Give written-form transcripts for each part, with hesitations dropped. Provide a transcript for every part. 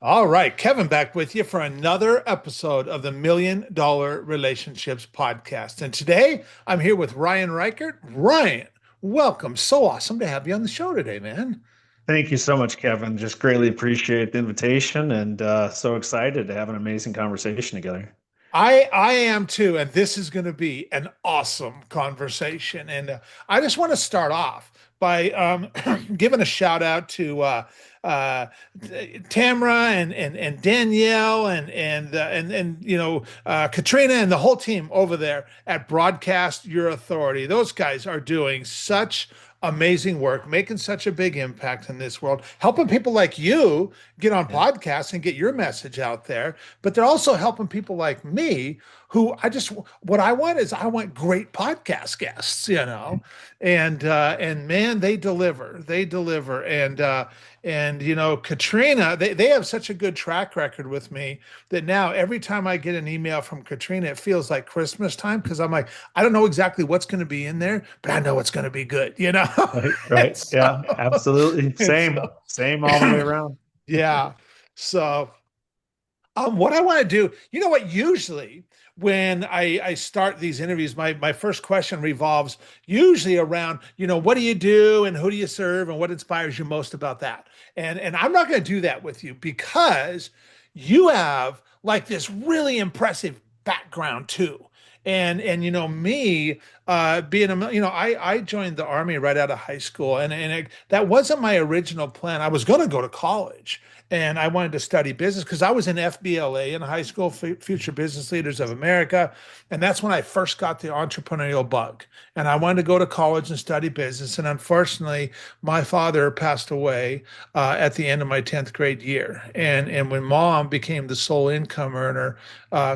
All right, Kevin back with you for another episode of the Million Dollar Relationships Podcast. And today I'm here with Ryan Reichert. Ryan, welcome. So awesome to have you on the show today, man. Thank you so much, Kevin. Just greatly appreciate the invitation and so excited to have an amazing conversation together. I am too, and this is going to be an awesome conversation. And I just want to start off by giving a shout out to uh, Tamra and Danielle and Katrina and the whole team over there at Broadcast Your Authority. Those guys are doing such amazing work, making such a big impact in this world, helping people like you get on Yeah. podcasts and get your message out there. But they're also helping people like me who what I want is I want great podcast guests. And man, they deliver. And Katrina, they have such a good track record with me that now every time I get an email from Katrina, it feels like Christmas time because I'm like, I don't know exactly what's going to be in there, but I know it's going to be good. Right, And right. so, Yeah, absolutely. and Same, so same all the way around. yeah. So what I want to do, you know what? Usually, when I start these interviews, my first question revolves usually around, what do you do and who do you serve and what inspires you most about that? And I'm not going to do that with you because you have like this really impressive background too. And me being I joined the army right out of high school, that wasn't my original plan. I was going to go to college and I wanted to study business because I was in FBLA in high school, Future Business Leaders of America, and that's when I first got the entrepreneurial bug. And I wanted to go to college and study business, and unfortunately, my father passed away at the end of my 10th grade year, and when mom became the sole income earner,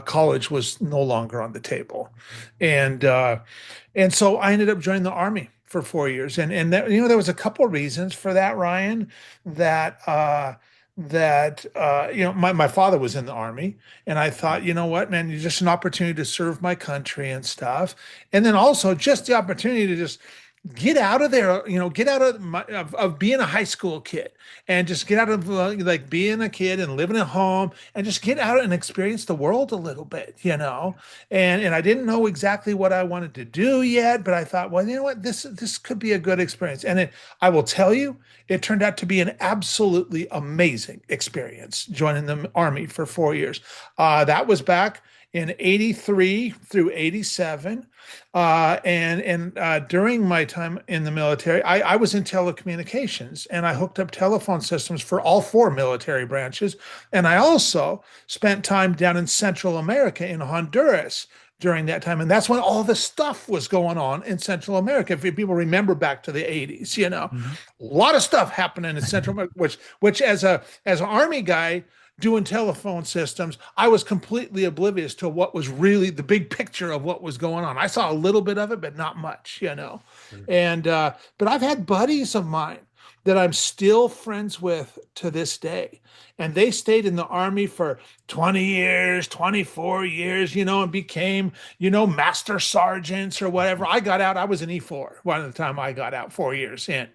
college was no longer on the table, and so I ended up joining the army for 4 years, and that, there was a couple of reasons for that, Ryan, that my father was in the army, and I thought, you know what, man, it's just an opportunity to serve my country and stuff, and then also just the opportunity to just get out of there, get out of being a high school kid and just get out of like being a kid and living at home and just get out and experience the world a little bit. And I didn't know exactly what I wanted to do yet, but I thought, well, you know what, this could be a good experience. I will tell you, it turned out to be an absolutely amazing experience joining the army for 4 years. That was back in 83 through 87. And during my time in the military, I was in telecommunications and I hooked up telephone systems for all four military branches. And I also spent time down in Central America in Honduras during that time. And that's when all the stuff was going on in Central America. If people remember back to the 80s, Mhm. a lot of stuff happening in Central America, which as an army guy doing telephone systems, I was completely oblivious to what was really the big picture of what was going on. I saw a little bit of it, but not much. Sure. And but I've had buddies of mine that I'm still friends with to this day. And they stayed in the army for 20 years, 24 years, and became, master sergeants or whatever. I got out, I was an E4 one of the time I got out 4 years in.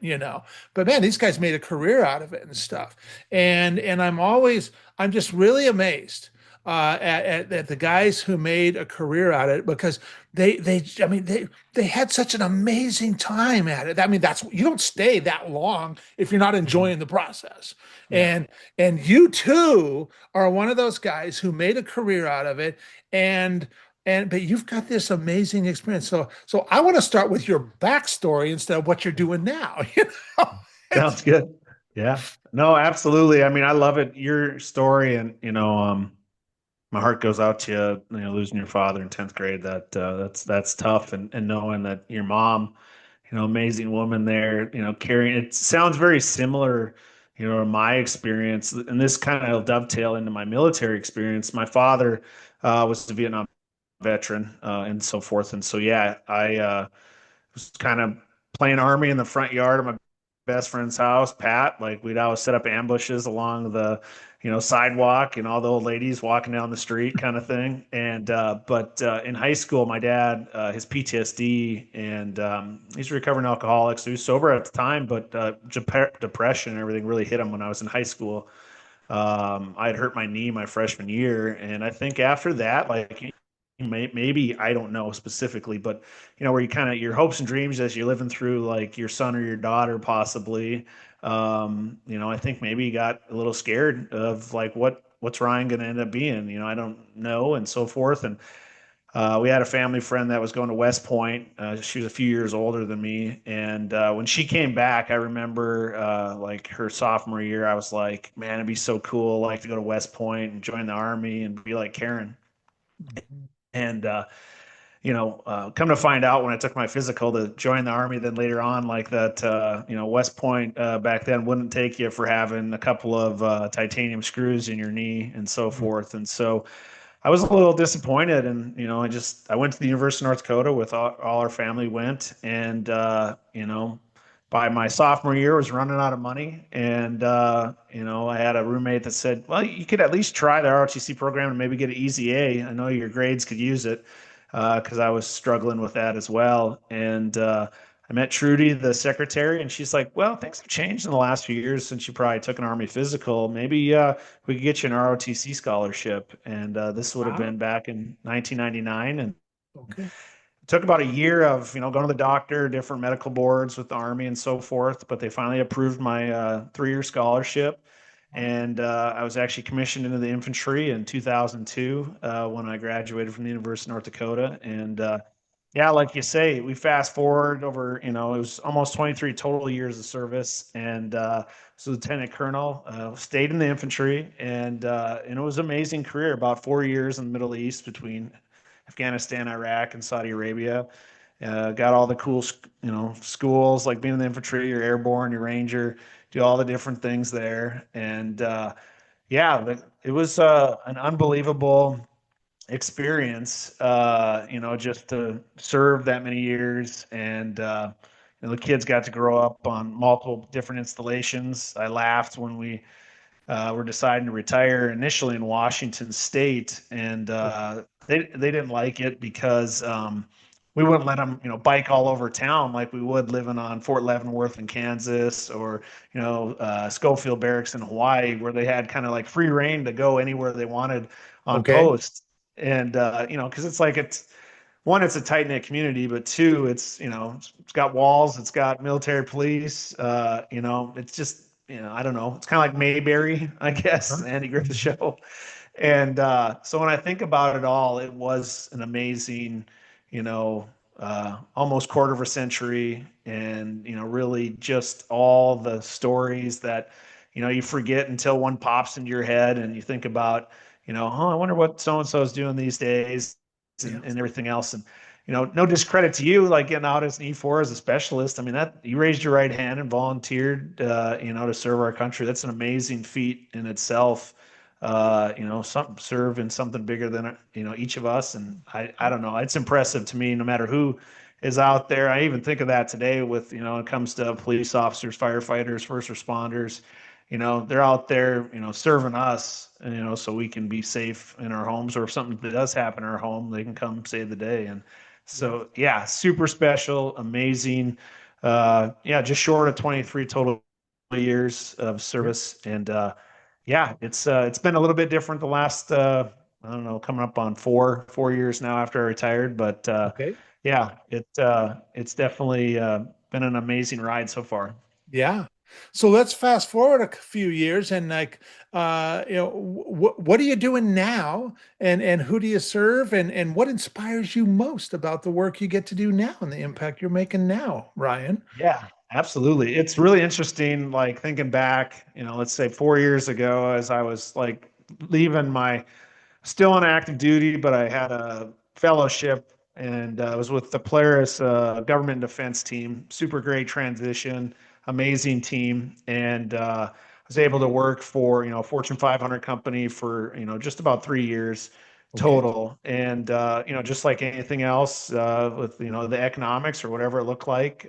But man, these guys made a career out of it and stuff. And I'm just really amazed at the guys who made a career out of it because they had such an amazing time at it. I mean, that's you don't stay that long if you're not Mhm. enjoying the process. Yeah. And you too are one of those guys who made a career out of it and but you've got this amazing experience. So I want to start with your backstory instead of what you're doing now. It's, Sounds good. Yeah. No, absolutely. I mean, I love it. Your story and, my heart goes out to you, losing your father in 10th grade. That's tough. And knowing that your mom, amazing woman there, carrying it sounds very similar, to my experience. And this kind of dovetail into my military experience. My father was a Vietnam veteran and so forth. And so, yeah, I was kind of playing army in the front yard of my best friend's house, Pat. Like we'd always set up ambushes along the, sidewalk and all the old ladies walking down the street kind of thing. And but in high school, my dad, his PTSD, and he's a recovering alcoholic, so he was sober at the time, but depression and everything really hit him when I was in high school. I'd hurt my knee my freshman year, and I think after that, like maybe I don't know specifically, but where you kind of your hopes and dreams as you're living through like your son or your daughter possibly. I think maybe you got a little scared of like what's Ryan going to end up being. I don't know, and so forth. And we had a family friend that was going to West Point. She was a few years older than me, and when she came back, I remember like her sophomore year, I was like, "Man, it'd be so cool, like to go to West Point and join the army and be like Karen." Mhm. And come to find out when I took my physical to join the army, then later on, like that, West Point back then wouldn't take you for having a couple of titanium screws in your knee and so forth, and so. I was a little disappointed, and I went to the University of North Dakota with all our family went, and by my sophomore year, was running out of money, and I had a roommate that said, "Well, you could at least try the ROTC program and maybe get an easy A. I know your grades could use it," because I was struggling with that as well, and I met Trudy, the secretary, and she's like, "Well, things have changed in the last few years since you probably took an Army physical. Maybe we could get you an ROTC scholarship." And this would have Wow. been back in 1999. And Okay. it took about a year of, going to the doctor, different medical boards with the Army and so forth. But they finally approved my 3-year scholarship. Wow. And I was actually commissioned into the infantry in 2002 when I graduated from the University of North Dakota. And yeah, like you say, we fast forward over, it was almost 23 total years of service, and so lieutenant colonel, stayed in the infantry, and it was an amazing career. About 4 years in the Middle East between Afghanistan, Iraq, and Saudi Arabia. Got all the cool, schools like being in the infantry, your airborne, your ranger, do all the different things there, and yeah, it was an unbelievable experience, just to serve that many years. And, the kids got to grow up on multiple different installations. I laughed when we were deciding to retire initially in Washington State, and they didn't like it because we wouldn't let them, bike all over town like we would living on Fort Leavenworth in Kansas, or Schofield Barracks in Hawaii, where they had kind of like free reign to go anywhere they wanted on Okay. post. And because it's like it's one, it's a tight knit community, but two, it's got walls, it's got military police. It's just I don't know. It's kind of like Mayberry, I guess, Huh? Andy Griffith Mhm. Show. And so when I think about it all, it was an amazing, you know, almost quarter of a century, and really just all the stories that you forget until one pops into your head, and you think about, oh, I wonder what so and so is doing these days, Yeah. and everything else. And no discredit to you, like getting out as an E4 as a specialist. I mean, that you raised your right hand and volunteered, to serve our country. That's an amazing feat in itself. Serve in something bigger than each of us, and I don't know. It's impressive to me, no matter who is out there. I even think of that today with when it comes to police officers, firefighters, first responders. They're out there, serving us, so we can be safe in our homes, or if something does happen in our home, they can come save the day. And Yeah. so, yeah, super special, amazing. Yeah, just short of 23 total years of Yeah. service. And yeah, it's been a little bit different the last I don't know, coming up on four years now after I retired. But Okay. yeah, it's definitely been an amazing ride so far. Yeah. So let's fast forward a few years and like, what are you doing now, and who do you serve, and what inspires you most about the work you get to do now and the impact you're making now, Ryan? Yeah, absolutely. It's really interesting, like thinking back, let's say 4 years ago, as I was like leaving my still on active duty, but I had a fellowship, and I was with the Polaris government defense team. Super great transition, amazing team, and I was able to work for Fortune 500 company for just about 3 years Okay. total. And just like anything else with the economics or whatever it looked like,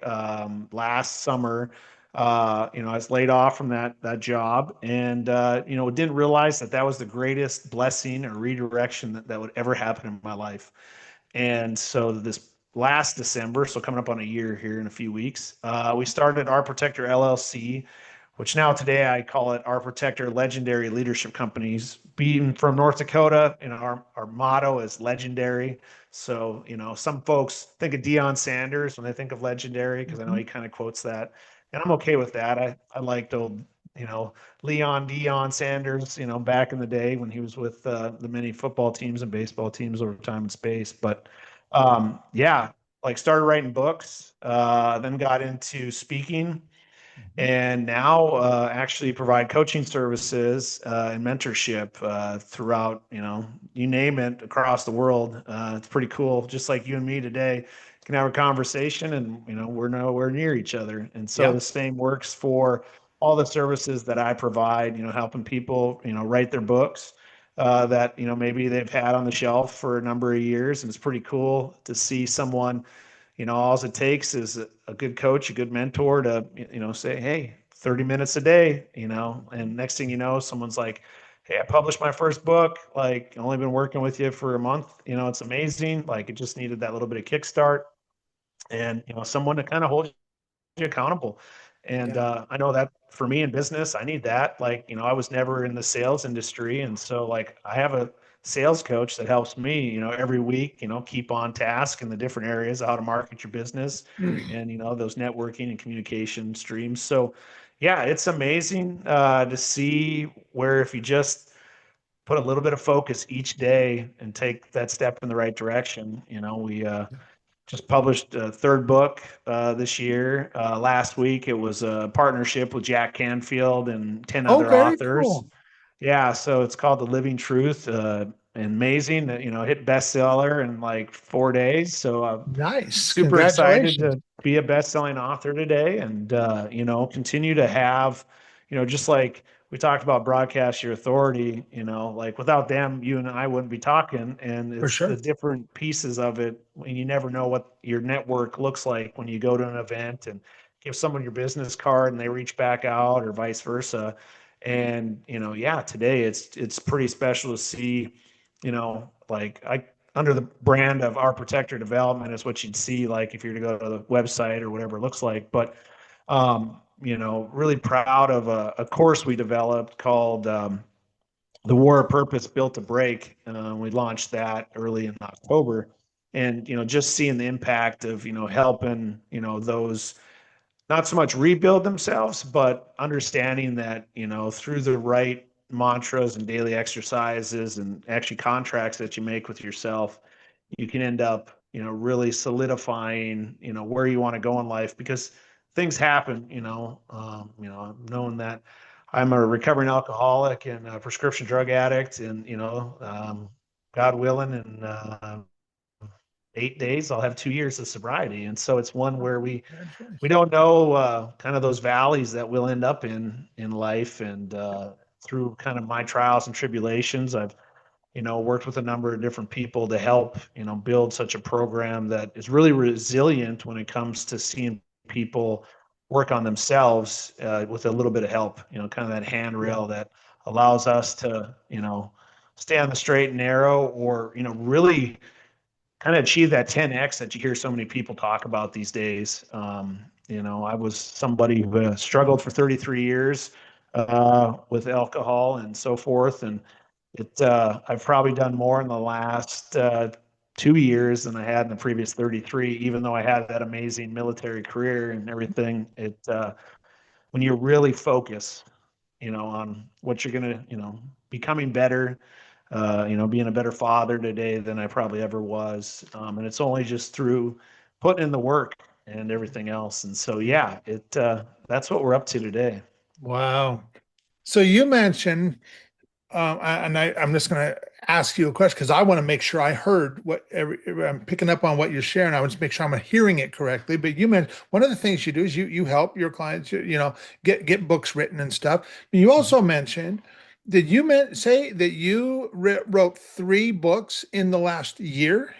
last summer. I was laid off from that job, and didn't realize that was the greatest blessing or redirection that would ever happen in my life. And so this last December, so coming up on a year here in a few weeks, we started Our Protector LLC, which now today I call it our Protector Legendary Leadership Companies. Being from North Dakota, our motto is legendary. So, some folks think of Deion Sanders when they think of legendary because I know Mhm. he kind of quotes that. And I'm okay with that. I liked old, you know, Leon Deion Sanders, back in the day when he was with the many football teams and baseball teams over time and space. But yeah, like started writing books, then got into speaking Mhm. and now actually provide coaching services and mentorship throughout, you name it, across the world. It's pretty cool. Just like you and me today can have a conversation, and we're nowhere near each other. And so Yeah. the same works for all the services that I provide. Helping people, write their books. That maybe they've had on the shelf for a number of years, and it's pretty cool to see someone, all it takes is a good coach, a good mentor to, say, hey, 30 minutes a day, and next thing you know, someone's like, hey, I published my first book. Like, only been working with you for a month. It's amazing. Like, it just needed that little bit of kickstart and, someone to kind of hold you accountable. And Yeah. I know that for me in business, I need that. Like, I was never in the sales industry. And so, like, I have a sales coach that helps me, every week, keep on task in the different areas, how to market your business and, those networking and communication streams. So, yeah, it's amazing to see where if you just put a little bit of focus each day and take that step in the right direction, we, just published a third book this year. Last week, it was a partnership with Jack Canfield and 10 Oh, other very authors. cool. Yeah, so it's called The Living Truth. Amazing that, hit bestseller in like 4 days. So Nice. super excited Congratulations. to be a best-selling author today and continue to have, just like we talked about broadcast your authority, like without them you and I wouldn't be talking, and For it's the sure. different pieces of it, and you never know what your network looks like when you go to an event and give someone your business card and they reach back out or vice versa. And yeah, today it's pretty special to see, like I under the brand of our protector development is what you'd see like if you were to go to the website or whatever it looks like. But really proud of a course we developed called the War of Purpose Built to Break. We launched that early in October, and just seeing the impact of helping those not so much rebuild themselves, but understanding that, through the right mantras and daily exercises and actually contracts that you make with yourself, you can end up, really solidifying, where you want to go in life because things happen, knowing that I'm a recovering alcoholic and a prescription drug addict and, God willing, in 8 days, I'll have 2 years of sobriety. And so it's one Oh, where we congratulations. don't know kind of those valleys that we'll end up in life. And through kind of my trials and tribulations, I've worked with a number of different people to help build such a program that is really resilient when it comes to seeing people work on themselves with a little bit of help. Kind of that Yeah. handrail that allows us to stay on the straight and narrow, or really kind of achieve that 10x that you hear so many people talk about these days. I was somebody who struggled for 33 years with alcohol and so forth, and I've probably done more in the last 2 years than I had in the previous 33. Even though I had that amazing military career and everything, when you really focus, on what you're gonna, becoming better, being a better father today than I probably ever was. And it's only just through putting in the work and everything else. And so, yeah, that's what we're up to today. Wow. So you mentioned, I'm just going to ask you a question because I want to make sure I heard I'm picking up on what you're sharing. I want to make sure I'm hearing it correctly. But you mentioned one of the things you do is you help your clients, get books written and stuff. You Mhm. also mentioned, did you say that you wrote 3 books in the last year?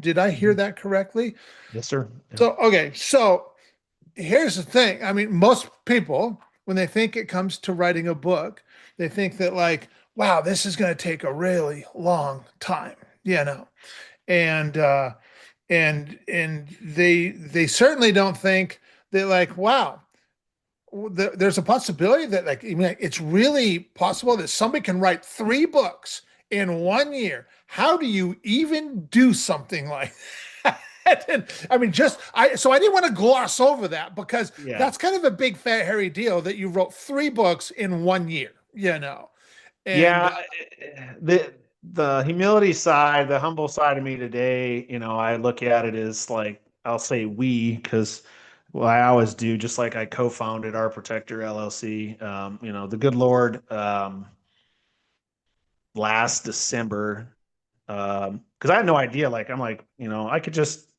Did I hear Mhm. that correctly? Yes, sir. Yeah. So, okay, so here's the thing. I mean, most people, when they think it comes to writing a book, they think that like, wow, this is going to take a really long time, you know, and and they certainly don't think that like, wow, there's a possibility that, like, I mean, it's really possible that somebody can write 3 books in 1 year. How do you even do something like that? And, I mean, so I didn't want to gloss over that because Yeah. that's kind of a big fat hairy deal that you wrote 3 books in 1 year, you know. And Yeah, the humility side, the humble side of me today, I look at it as like I'll say we because well, I always do, just like I co-founded Our Protector LLC. The good Lord, last December, because I had no idea. Like I'm like, I could just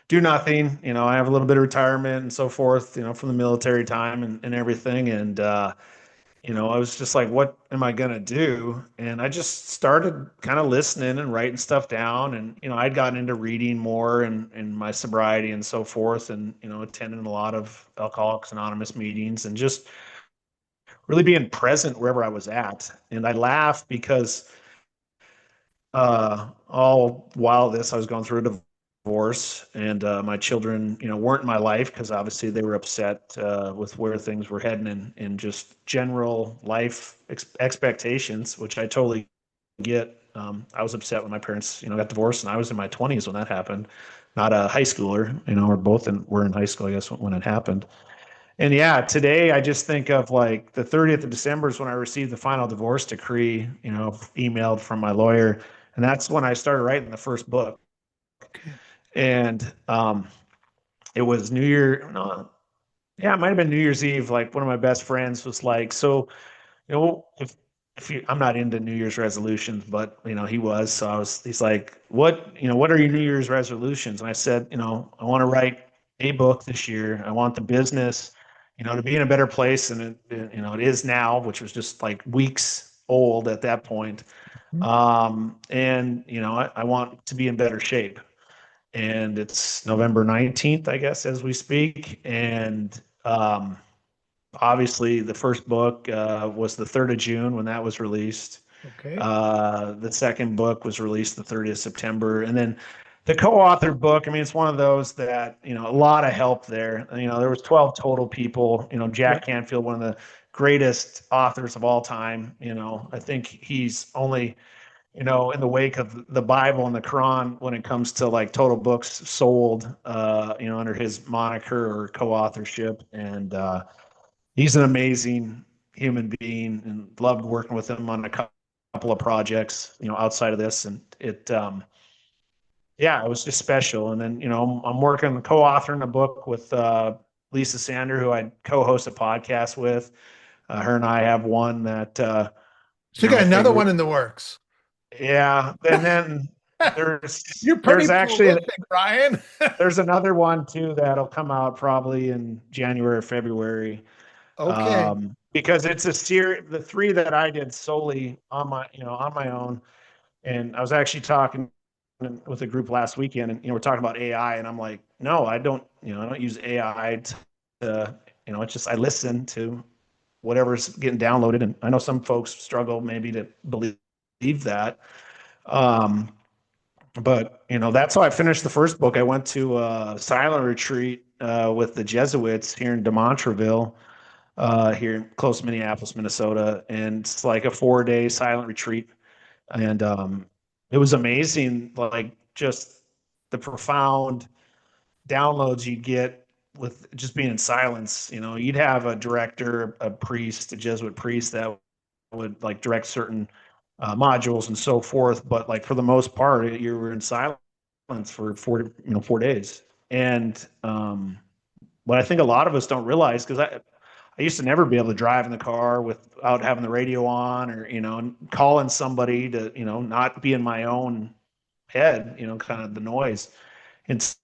do nothing. I have a little bit of retirement and so forth, from the military time and everything, and I was just like, what am I going to do? And I just started kind of listening and writing stuff down. And, I'd gotten into reading more and my sobriety and so forth. And, attending a lot of Alcoholics Anonymous meetings and just really being present wherever I was at. And I laugh because all while this, I was going through a divorce, and my children, weren't in my life because obviously they were upset with where things were heading and just general life expectations, which I totally get. I was upset when my parents, got divorced, and I was in my 20s when that happened, not a high schooler, or both were in high school, I guess, when it happened. And yeah, today I just think of like the 30th of December is when I received the final divorce decree, emailed from my lawyer. And that's when I started writing the first book. okay, And it was New Year. No, yeah, it might have been New Year's Eve. Like one of my best friends was like, so, if you, I'm not into New Year's resolutions, but he was. So he's like, what are your New Year's resolutions? And I said, I want to write a book this year. I want the business, to be in a better place than it is now, which was just like weeks old at that point. And I want to be in better shape. And it's November 19th, I guess, as we speak. And obviously, the first book was the 3rd of June when that was released. okay, The second book was released the 30th of September. And then the co-authored book, I mean, it's one of those that, a lot of help there. There was 12 total people. yeah, Jack Canfield, one of the greatest authors of all time. I think he's only in the wake of the Bible and the Quran when it comes to like total books sold, under his moniker or co-authorship. And he's an amazing human being and loved working with him on a couple of projects, outside of this. And yeah, it was just special. And then, I'm working co-authoring a book with Lisa Sander, who I co-host a podcast with. Her and I have one that, so you I got another figure, one in the works. yeah. And then there's You're pretty there's actually prolific, Ryan. there's another one too that'll come out probably in January or February. Okay, Because it's a series, the three that I did solely on my own. And I was actually talking with a group last weekend, and we're talking about AI, and I'm like, no, I don't use AI to, it's just I listen to whatever's getting downloaded, and I know some folks struggle maybe to believe that. Um, but that's how I finished the first book. I went to a silent retreat with the Jesuits here in De Montreville, here close to Minneapolis, Minnesota, and it's like a 4-day silent retreat. And it was amazing, like just the profound downloads you'd get with just being in silence. You'd have a director, a priest, a Jesuit priest that would like direct certain modules and so forth, but like for the most part, you were in silence for 4 days. And what I think a lot of us don't realize, because I used to never be able to drive in the car without having the radio on, or calling somebody to not be in my own head, kind of the noise. And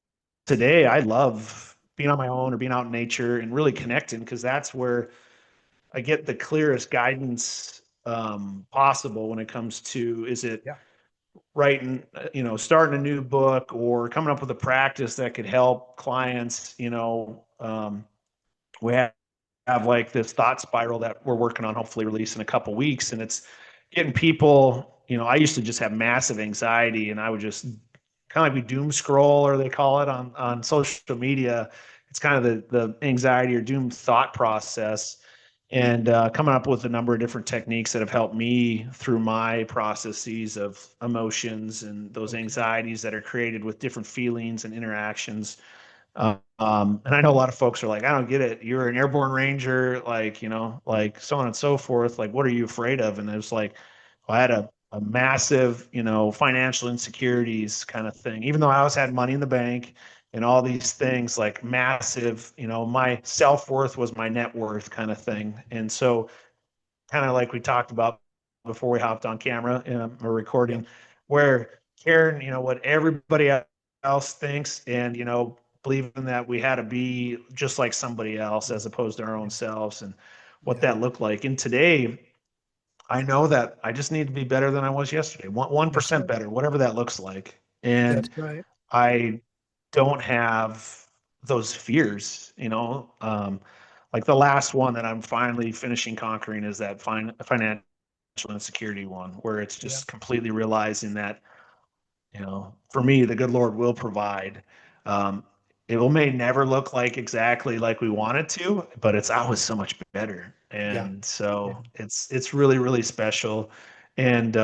today I love being on my own or being out in nature and really connecting, because that's where I get the clearest guidance possible when it comes to, is it yeah, writing, starting a new book or coming up with a practice that could help clients. We have like this thought spiral that we're working on, hopefully release in a couple weeks, and it's getting people. I used to just have massive anxiety, and I would just kind of like we doom scroll, or they call it on social media, it's kind of the anxiety or doom thought process, and coming up with a number of different techniques that have helped me through my processes of emotions and those Okay. anxieties that are created with different feelings and interactions. And I know a lot of folks are like, I don't get it. You're an airborne ranger, like, like so on and so forth. Like, what are you afraid of? And it was like, well, I had a massive, financial insecurities kind of thing. Even though I always had money in the bank and all these things, like massive, my self-worth was my net worth kind of thing. And so kind of like we talked about before we hopped on camera or Yeah. recording, where caring, what everybody else thinks, and believing that we had to be just like somebody else as opposed to our own Yeah. selves, and what Yeah. that looked like. And today, I know that I just need to be better than I was yesterday, one That's percent right. better, whatever that looks like. And That's right. I don't have those fears, like the last one that I'm finally finishing conquering is that financial insecurity one, where it's Yeah. just completely realizing that, for me, the good Lord will provide. Um, it will may never look like exactly like we want it to, but it's always so much better. Yeah. And Yeah. so it's really, really special. And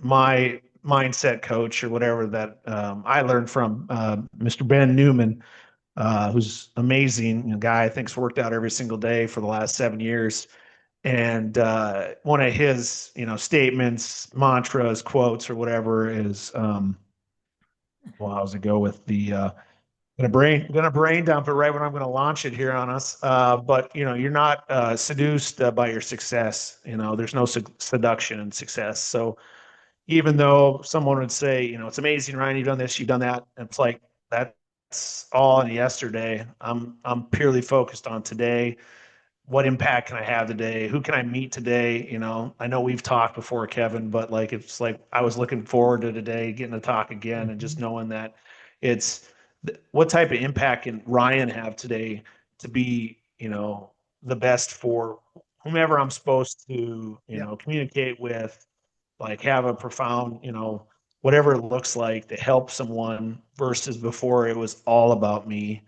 my mindset coach or whatever that I learned from Mr. Ben Newman, who's amazing guy. I think's worked out every single day for the last 7 years. And one of his, statements, mantras, quotes, or whatever is, well, how's it go with the gonna brain dump it right when I'm gonna launch it here on us. But you're not seduced by your success. There's no seduction in success. So even though someone would say, it's amazing, Ryan, you've done this, you've done that, and it's like that's all in yesterday. I'm purely focused on today. What impact can I have today? Who can I meet today? I know we've talked before, Kevin, but like it's like I was looking forward to today getting to talk again, and just Mhm. knowing that it's what type of impact can Ryan have today to be, the best for whomever I'm supposed to, Yeah. communicate with, like have a profound, whatever it looks like to help someone versus before it was all about me.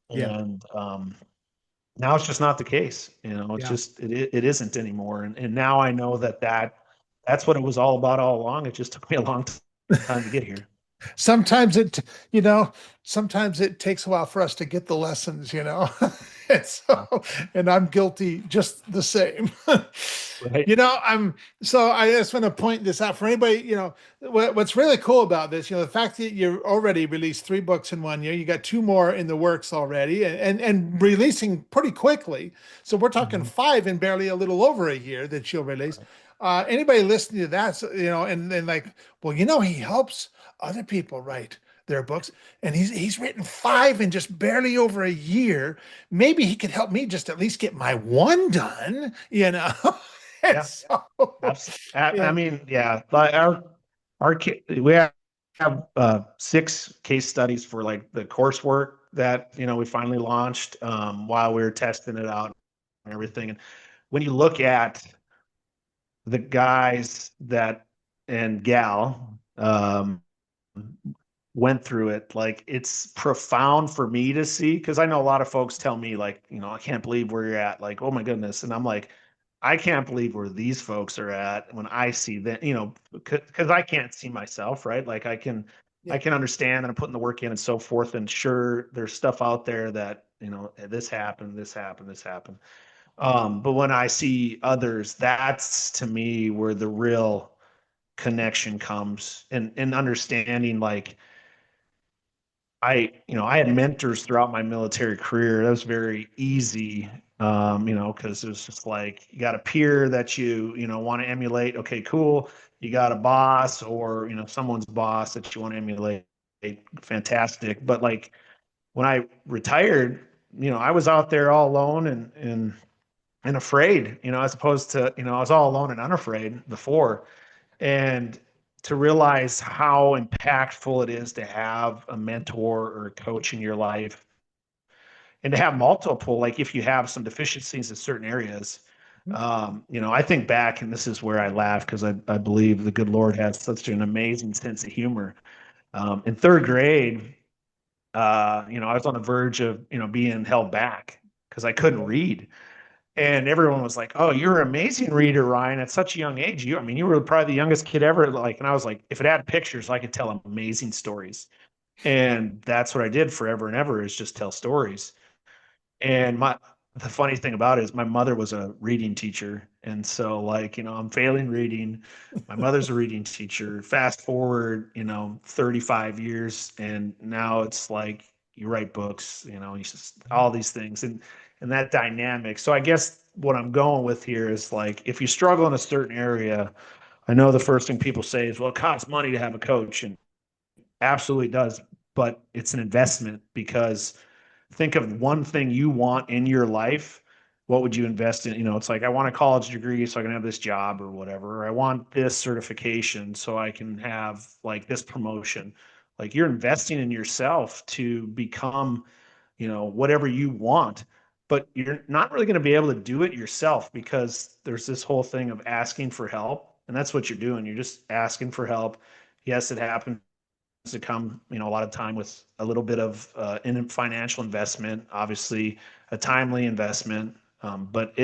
Yeah. And now it's just not the case. It's Yeah. just it isn't anymore. And now I know that's what it was all about all along. It just took me a long time to get here. Sometimes you know, sometimes it takes a while for us to get the lessons. And Yeah. so, and I'm guilty just the same. Right. I just want to point this out for anybody, what's really cool about this, the fact that you already released 3 books in 1 year, you got 2 more in the works already and releasing pretty quickly. So we're talking Mhm. 5 in barely a little over a year that you'll release. Right. Anybody listening to that, and like, well, he helps other people write their books, and he's written 5 in just barely over a year. Maybe he could help me just at least get my one done. And Yeah. so, Absolutely. I yeah, mean, yeah. Like we have 6 case studies for like the coursework that we finally launched while we were testing it out and everything. And when you look at the guys that and gal went through it, like it's profound for me to see, because I know a lot of folks tell me like, I can't believe where you're at, like, oh my goodness. And I'm like, I can't believe where these folks are at when I see that, because I can't see myself, right? Like yeah, I can understand that I'm putting the work in and so forth, and sure there's stuff out there that this happened, this happened, this happened. But when I see others, that's to me where the real connection comes, and understanding, like I had mentors throughout my military career. That was very easy, because it was just like you got a peer that you want to emulate. Okay, cool. You got a boss or someone's boss that you want to emulate. Fantastic. But like when I retired, I was out there all alone and afraid, as opposed to, I was all alone and unafraid before. And to realize how impactful it is to have a mentor or a coach in your life, and to have multiple, like if you have some deficiencies in certain areas. I think back, and this is where I laugh because I believe the good Lord has such an amazing sense of humor. In third grade, I was on the verge of, being held back because I couldn't Yeah. read. And everyone was like, "Oh, you're an amazing reader, Ryan, at such a young age. I mean, you were probably the youngest kid ever." Like, and I was like, if it had pictures, I could tell amazing stories. And that's what I did forever and ever, is just tell stories. And the funny thing about it is my mother was a reading teacher. And so, like, I'm failing reading. My mother's a reading teacher. Fast forward, 35 years, and now it's like you write books, you just all these things, and that dynamic. So I guess what I'm going with here is, like, if you struggle in a certain area, I know the first thing people say is, well, it costs money to have a coach, and absolutely does, but it's an investment, because think of one thing you want in your life. What would you invest in? It's like, I want a college degree so I can have this job or whatever. Or I want this certification so I can have, like, this promotion. Like, you're investing in yourself to become, whatever you want. But you're not really going to be able to do it yourself, because there's this whole thing of asking for help. And that's what you're doing. You're just asking for help. Yes, it happens to come, a lot of time with a little bit of in financial investment, obviously a timely investment, but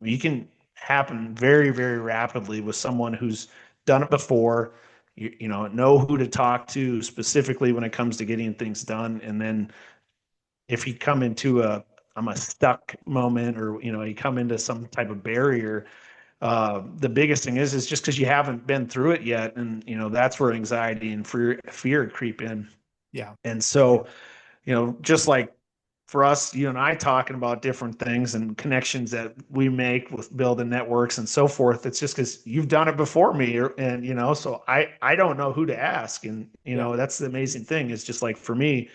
you can happen very, very rapidly with someone who's done it before. Know who to talk to specifically when it comes to getting things done, and then if you come into a I'm a stuck moment, or you come into some type of barrier, the biggest thing is just because you haven't been through it yet, and that's where anxiety and fear creep in. Yeah. And so, just like for us, you and I talking about different things and connections that we make with building networks and so forth, it's just because you've done it before me, and so I don't know who to ask, and Yeah. that's the amazing thing. Is just like, for me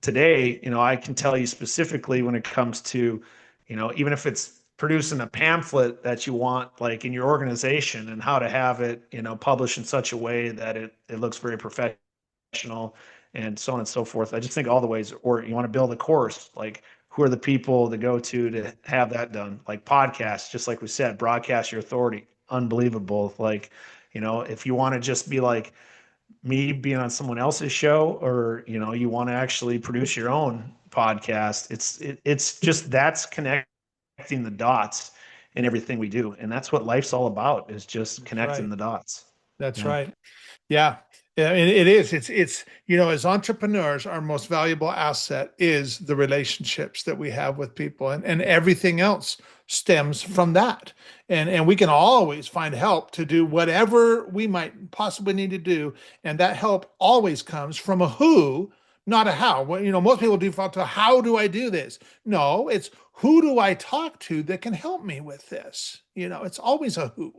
today, I can tell you specifically when it comes to, even if it's producing a pamphlet that you want, like, in your organization, and how to have it, published in such a way that it looks very professional, and so on and so forth. I just think all the ways. Or you want to build a course, like, who are the people to go to have that done? Like podcasts, just like we said, broadcast your authority, unbelievable. Like, if you want to just be like me being on someone else's show, or you want to actually produce your own podcast, it's just, that's connecting the dots in everything we do, and that's what life's all about, is just That's connecting right. the dots. That's Yeah. right. Yeah. Yeah, it is. As entrepreneurs, our most valuable asset is the relationships that we have with people, and everything else stems from that. And we can always find help to do whatever we might possibly need to do. And that help always comes from a who, not a how. Well, most people default to how do I do this? No, it's who do I talk to that can help me with this? It's always a who.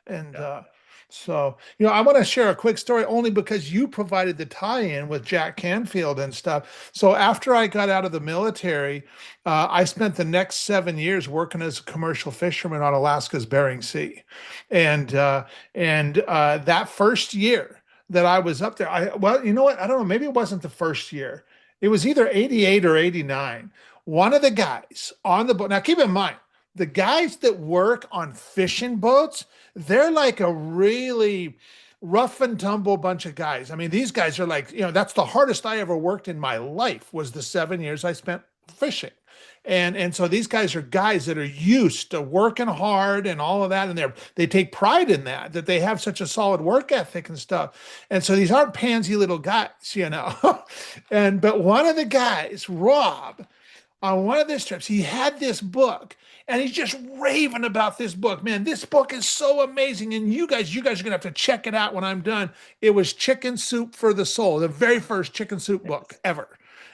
And Yeah. so, I want to share a quick story only because you provided the tie-in with Jack Canfield and stuff. So after I got out of the military, I spent the next 7 years working as a commercial fisherman on Alaska's Bering Sea, and that first year that I was up there, well, you know what? I don't know. Maybe it wasn't the first year. It was either 88 or 89. One of the guys on the boat. Now, keep in mind, the guys that work on fishing boats, they're like a really rough and tumble bunch of guys. I mean, these guys are like, that's the hardest I ever worked in my life, was the 7 years I spent fishing. And so these guys are guys that are used to working hard and all of that, and they take pride in that they have such a solid work ethic and stuff. And so these aren't pansy little guys. But one of the guys, Rob, on one of his trips, he had this book, and he's just raving about this book. Man, this book is so amazing. And you guys are gonna have to check it out when I'm done. It was Chicken Soup for the Soul, the very first chicken soup book ever.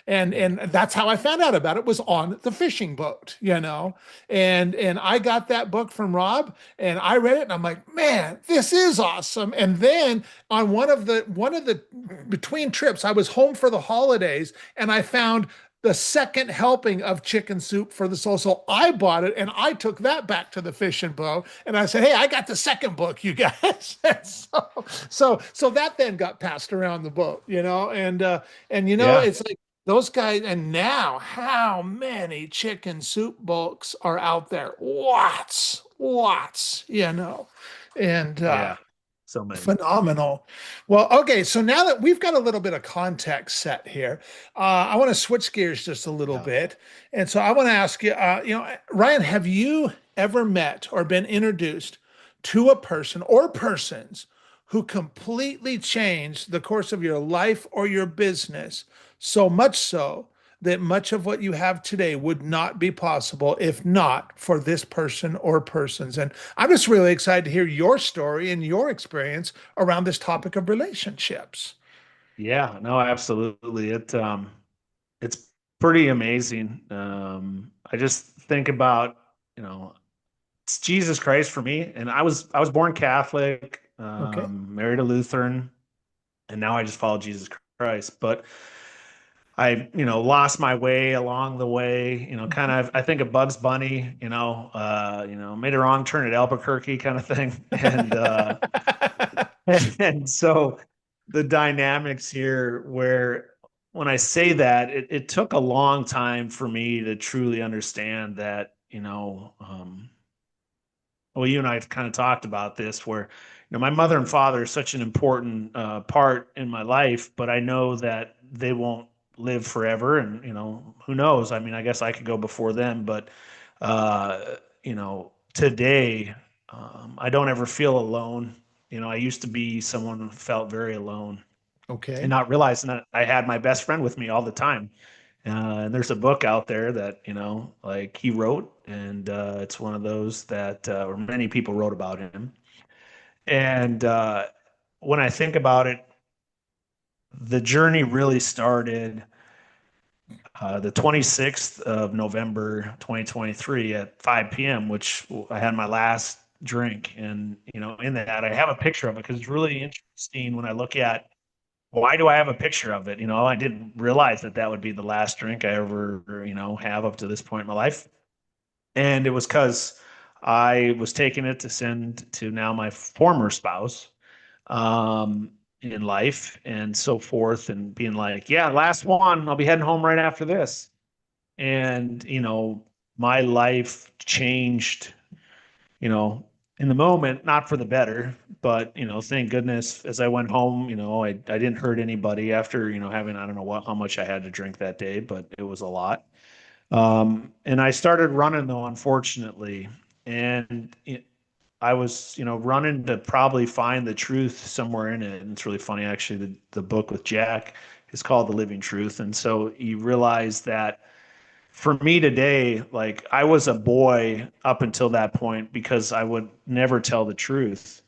And that's how I found out about it, was on the fishing boat. And I got that book from Rob, and I read it, and I'm like, man, this is awesome. And then on one of the between trips, I was home for the holidays, and I found the second helping of Chicken Soup for the Soul. So I bought it, and I took that back to the fishing boat, and I said, "Hey, I got the second book, you guys." So that then got passed around the boat. And Yeah. it's like those guys. And now, how many Chicken Soup books are out there? Lots, lots. And Yeah. so many. Phenomenal. Well, okay, so now that we've got a little bit of context set here, I want to switch gears just a little Yeah. bit, and so I want to ask you, Ryan, have you ever met or been introduced to a person or persons who completely changed the course of your life or your business, so much so that much of what you have today would not be possible if not for this person or persons? And I'm just really excited to hear your story and your experience around this topic of relationships. Yeah, no, absolutely. It's pretty amazing. I just think about, you know, it's Jesus Christ for me. And I was born Catholic, Okay. married a Lutheran, and now I just follow Jesus Christ. But I, lost my way along the way, kind of I think of Bugs Bunny, made a wrong turn at Albuquerque kind of thing. And so the dynamics here where when I say that, it took a long time for me to truly understand that, well, you and I have kind of talked about this where, my mother and father are such an important part in my life, but I know that they won't live forever. And, who knows? I mean, I guess I could go before them, but, today, I don't ever feel alone. I used to be someone who felt very alone and Okay. not realizing that I had my best friend with me all the time. And there's a book out there that, like he wrote, and it's one of those that, or many people wrote about him. And when I think about it, the journey really started the 26th of November, 2023 at 5 p.m., which I had my last drink. And, in that, I have a picture of it because it's really interesting when I look at why do I have a picture of it? I didn't realize that that would be the last drink I ever, have up to this point in my life. And it was because I was taking it to send to now my former spouse in life and so forth, and being like, yeah, last one, I'll be heading home right after this. And, my life changed, you know, in the moment, not for the better, but, thank goodness as I went home, I didn't hurt anybody after, having, I don't know how much I had to drink that day, but it was a lot. And I started running though, unfortunately. And I was, running to probably find the truth somewhere in it. And it's really funny, actually, the book with Jack is called The Living Truth. And so you realize that for me today, like I was a boy up until that point because I would never tell the truth.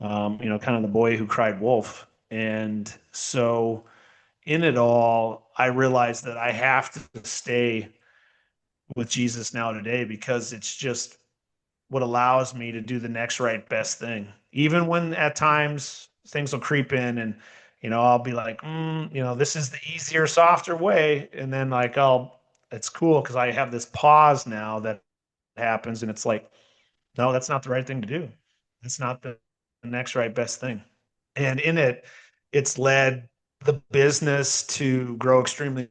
Kind of the boy who cried wolf. And so in it all, I realized that I have to stay with Jesus now today because it's just what allows me to do the next right best thing. Even when at times things will creep in and, I'll be like, this is the easier, softer way. And then like, it's cool because I have this pause now that happens and it's like, no, that's not the right thing to do. That's not the next right best thing. And in it, it's led the business to grow extremely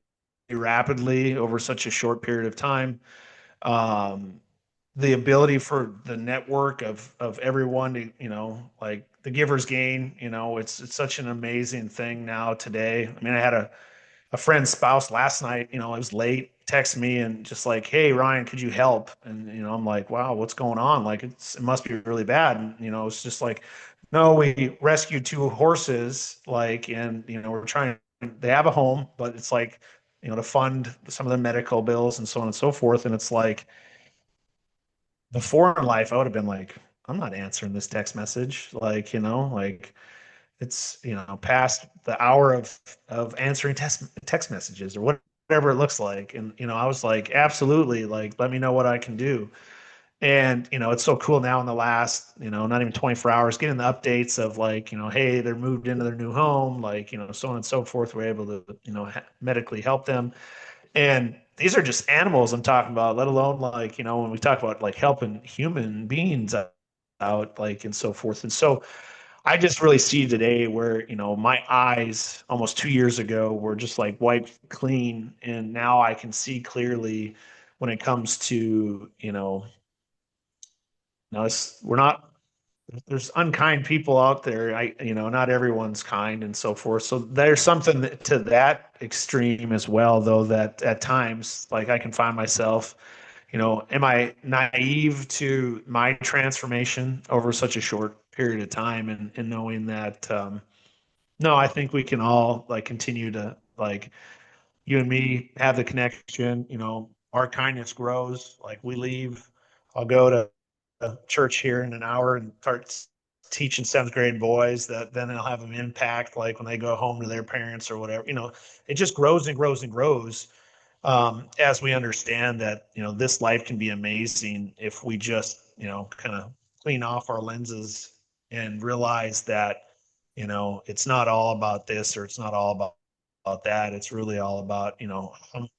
rapidly over such a short period of time. Um, the ability for the network of everyone to, like the giver's gain, it's such an amazing thing now today. I mean, I had a friend's spouse last night, it was late, text me and just like, hey Ryan, could you help? And I'm like, wow, what's going on? Like it must be really bad. And it's just like, no, we rescued two horses, like, and we're trying, they have a home, but it's like, to fund some of the medical bills and so on and so forth. And it's like, before in life, I would have been like, I'm not answering this text message. Like, like it's, past the hour of answering text messages or whatever it looks like. And, I was like, absolutely, like, let me know what I can do. And, it's so cool now in the last, not even 24 hours, getting the updates of like, hey, they're moved into their new home, like, so on and so forth. We're able to, medically help them. And these are just animals I'm talking about, let alone like, when we talk about like helping human beings out, like, and so forth. And so I just really see today where, my eyes almost 2 years ago were just like wiped clean. And now I can see clearly when it comes to, now we're not there's unkind people out there. Not everyone's kind and so forth. So there's something to that extreme as well, though, that at times, like I can find myself, am I naive to my transformation over such a short period of time and knowing that, no, I think we can all like continue to like you and me have the connection, our kindness grows. Like we leave, I'll go to a church here in an hour and start teaching seventh grade boys that then it'll have an impact like when they go home to their parents or whatever. It just grows and grows and grows as we understand that, this life can be amazing if we just, kind of clean off our lenses and realize that, it's not all about this or it's not all about that. It's really all about,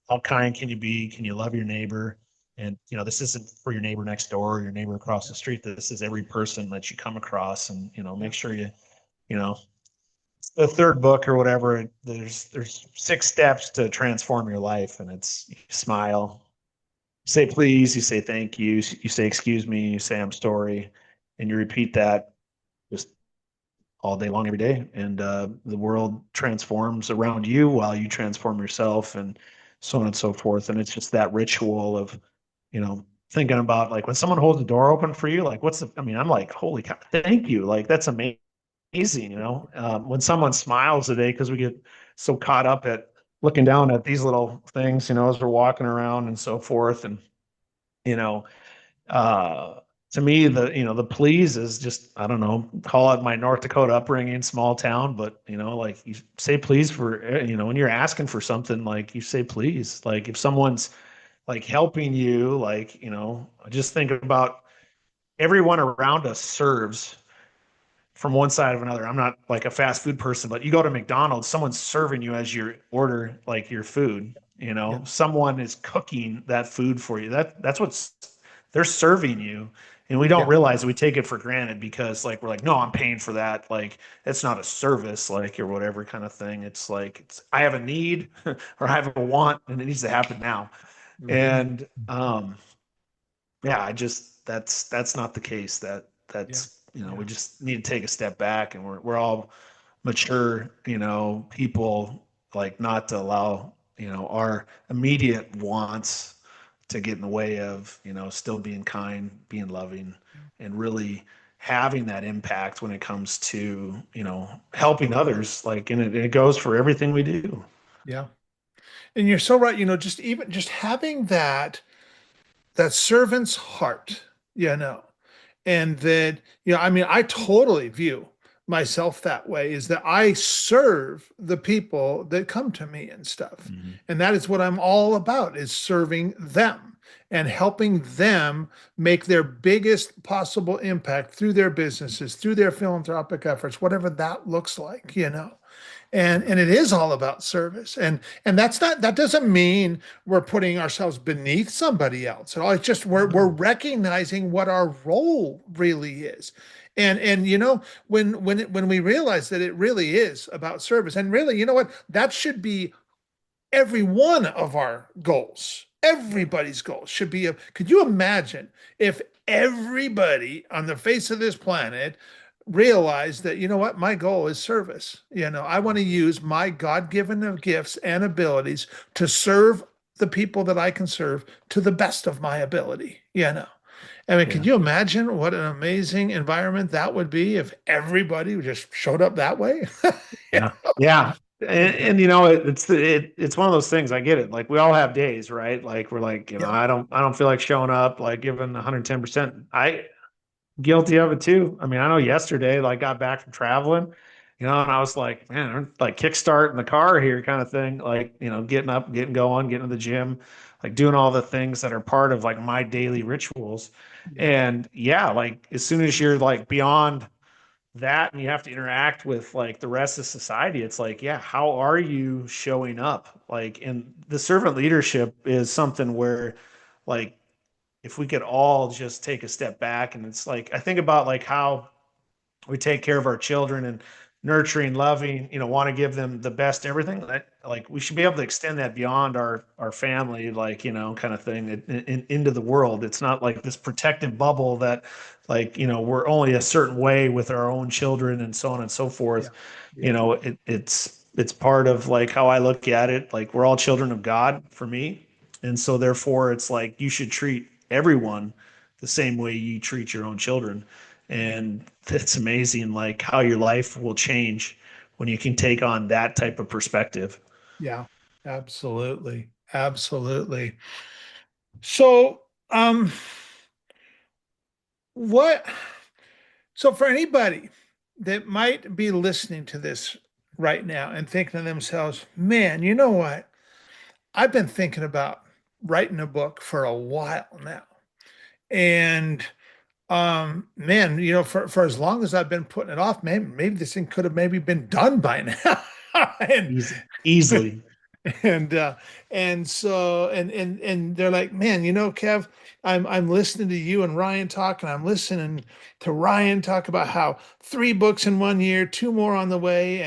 how kind can you be? Can you love your neighbor? And, this isn't for your neighbor next door or your neighbor across the street. This is every person that you come across and, Yeah. make sure you know, the third book or whatever, there's 6 steps to transform your life. And it's you smile, say please, you say thank you, you say excuse me, you say I'm sorry, and you repeat that just all day long every day, and the world transforms around you while you transform yourself, and so on and so forth. And it's just that ritual of, thinking about like when someone holds the door open for you, like I'm like, holy cow, thank you, like that's amazing. When someone smiles today, because we get so caught up at looking down at these little things, as we're walking around and so forth. And you know, uh, to me, the please is just, I don't know, call it my North Dakota upbringing, small town, but like you say please for, when you're asking for something, like you say please. Like if someone's like helping you, like, just think about everyone around us serves from one side of another. I'm not like a fast food person, but you go to McDonald's, someone's serving you as you order like your food. Yeah. Someone is cooking that food for you. That's what they're serving you, and we don't Yeah. realize it. We take it for granted because like we're like, no, I'm paying for that. Like it's not a service, like or whatever kind of thing. It's like I have a need or I have a want, and it needs to happen now. Hmm. And yeah, that's not the case. Yeah. That's we Yeah. just need to take a step back, and we're all mature, people, like not to allow our immediate wants to get in the way of still being kind, being loving, and really having that impact when it comes to helping others. Like, and it goes for everything we do. Yeah. And you're so right. Just even just having that servant's heart, you know, and that, I mean, I totally view myself that way is that I serve the people that come to me and stuff. Mhm. And that is what I'm all about is serving them and helping them make their biggest possible impact through their businesses, through their philanthropic efforts, whatever that looks like. And it is all about service, and that doesn't mean we're putting ourselves beneath somebody else at all. It's just we're No. recognizing what our role really is. And when we realize that it really is about service, and really, you know what, that should be every one of our goals. Everybody's goals should be could you imagine if everybody on the face of this planet realized that, what, my goal is service. I want to use my God-given gifts and abilities to serve the people that I can serve to the best of my ability. I mean, could Yeah. you imagine what an amazing environment that would be if everybody just showed up that way? Yeah. Yeah. And it's one of those things. I get it. Like we all have days, right? Like we're like, Yeah. I don't feel like showing up, like giving 110%. I guilty of it too. I mean, I know yesterday, like got back from traveling, and I was like, man, I'm like kickstarting the car here kind of thing. Like, getting up, getting going, getting to the gym, like doing all the things that are part of like my daily rituals. Yeah. And yeah, like as soon as you're like beyond that and you have to interact with like the rest of society, it's like, yeah, how are you showing up? Like, and the servant leadership is something where like if we could all just take a step back, and it's like I think about like how we take care of our children and nurturing, loving, want to give them the best everything. Like we should be able to extend that beyond our family, like, kind of thing into the world. It's not like this protective bubble that like, we're only a certain way with our own children and so on and so forth. Yeah. Yeah. It's part of like how I look at it. Like we're all children of God for me. And so therefore it's like you should treat everyone the same way you treat your own children. And it's amazing like how your life will change when you can take on that type of perspective. Yeah. Absolutely. Absolutely. So, what, so for anybody that might be listening to this right now and thinking to themselves, man, you know what? I've been thinking about writing a book for a while now. And man, for as long as I've been putting it off, maybe this thing could have maybe been done by now. and Easily. and so and they're like, man, Kev, I'm listening to you and Ryan talk, and I'm listening to Ryan talk about how 3 books in 1 year, two more on the way,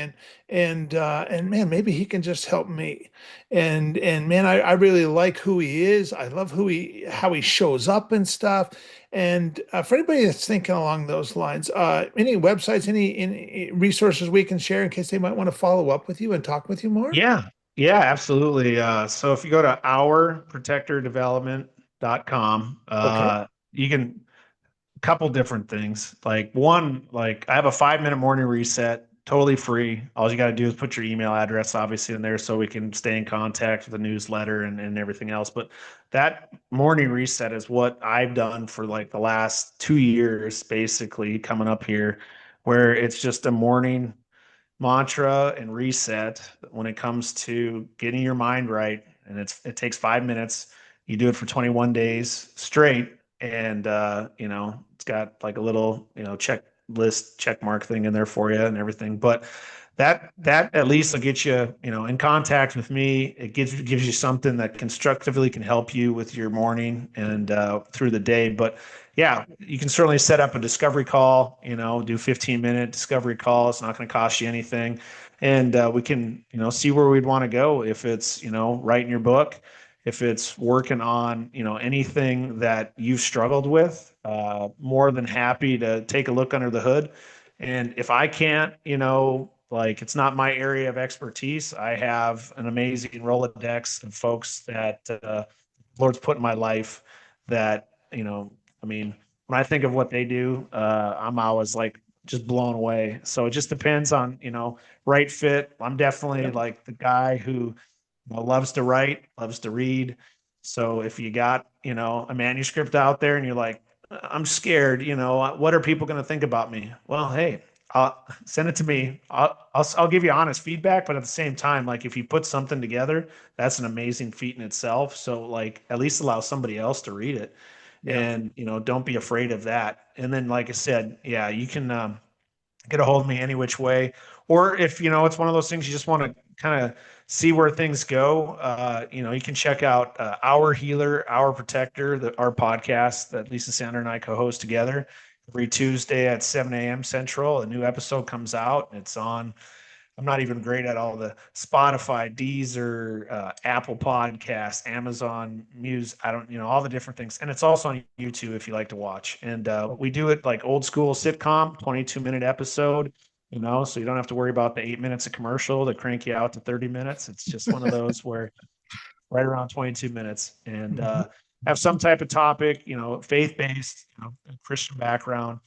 and man, maybe he can just help me. And man, I really like who he is. I love how he shows up and stuff. And for anybody that's thinking along those lines, any websites, any resources we can share in case they might want to follow up with you and talk with you more? Yeah. Yeah, absolutely. So if you go to ourprotectordevelopment.com, Okay. you can couple different things. Like one, like I have a 5 minute morning reset, totally free. All you got to do is put your email address obviously in there so we can stay in contact with the newsletter and everything else. But that morning reset is what I've done for like the last 2 years, basically coming up here, where it's just a morning mantra and reset when it comes to getting your mind right. And it takes 5 minutes. You do it for 21 days straight. And it's got like a little, checklist check mark thing in there for you and everything. But that at least will get you, in contact with me. It gives you something that constructively can help you with your morning and through the day. But yeah, you can certainly set up a discovery call, do 15-minute discovery call. It's not going to cost you anything. And we can, see where we'd want to go if it's, writing your book, if it's working on, anything that you've struggled with, more than happy to take a look under the hood. And if I can't, like it's not my area of expertise, I have an amazing Rolodex of folks that Lord's put in my life that, I mean, when I think of what they do, I'm always like just blown away. So it just depends on, right fit. I'm definitely Yep. like the guy who loves to write, loves to read. So if you got, a manuscript out there and you're like, I'm scared, what are people going to think about me? Well, hey, I'll send it to me. I'll give you honest feedback, but at the same time, like if you put something together, that's an amazing feat in itself. So like at least allow somebody else to read it, Yeah. and don't be afraid of that. And then, like I said, yeah, you can get a hold of me any which way. Or if it's one of those things you just want to kind of see where things go, you can check out Our Healer, Our Protector, our podcast that Lisa Sander and I co-host together every Tuesday at 7 a.m. Central. A new episode comes out. It's on. I'm not even great at all the Spotify, Deezer, Apple Podcasts, Amazon Music. I don't, all the different things. And it's also on YouTube if you like to watch. And we do it like old school sitcom, 22-minute episode, so you don't have to worry about the 8 minutes of commercial that crank you out to 30 minutes. It's just one of those where right around 22 minutes and Mhm. have some type of topic, faith based, Christian background.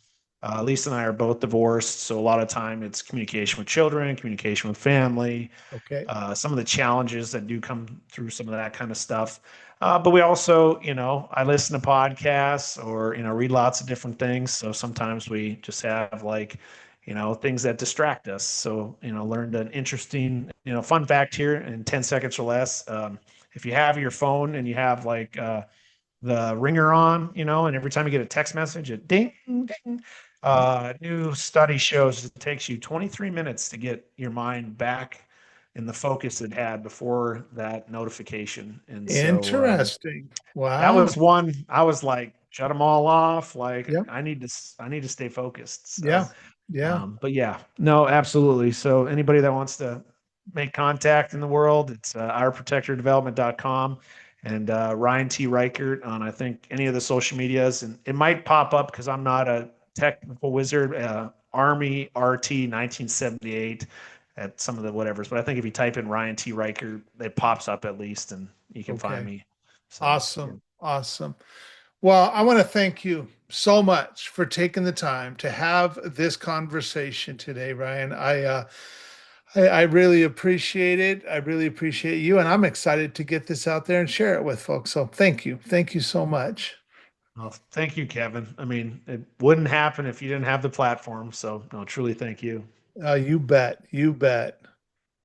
Lisa and I are both divorced, so a lot of time it's communication with children, communication with family, Okay. some of the challenges that do come through some of that kind of stuff. But we also, I listen to podcasts or, read lots of different things. So sometimes we just have like, things that distract us. So, learned an interesting, fun fact here in 10 seconds or less. If you have your phone and you have like the ringer on, and every time you get a text message, it ding, ding. New study shows it takes you 23 minutes to get your mind back in the focus it had before that notification. And so Interesting. that Wow. was one I was like shut them all off. Like Yeah. I need to stay focused. Yeah. So, Yeah. but yeah, no, absolutely. So anybody that wants to make contact in the world, it's ourprotectordevelopment.com and Ryan T. Reichert on, I think, any of the social medias. And it might pop up because I'm not a technical wizard, Army RT 1978 at some of the whatevers. But I think if you type in Ryan T. Reichert, it pops up at least and you can find Okay. me. So, yeah. Awesome. Awesome. Well, I want to thank you so much for taking the time to have this conversation today, Ryan. I really appreciate it. I really appreciate you, and I'm excited to get this out there and share it with folks. So thank you so much. Well, thank you, Kevin. I mean, it wouldn't happen if you didn't have the platform. So, no, truly thank you. You bet. You bet.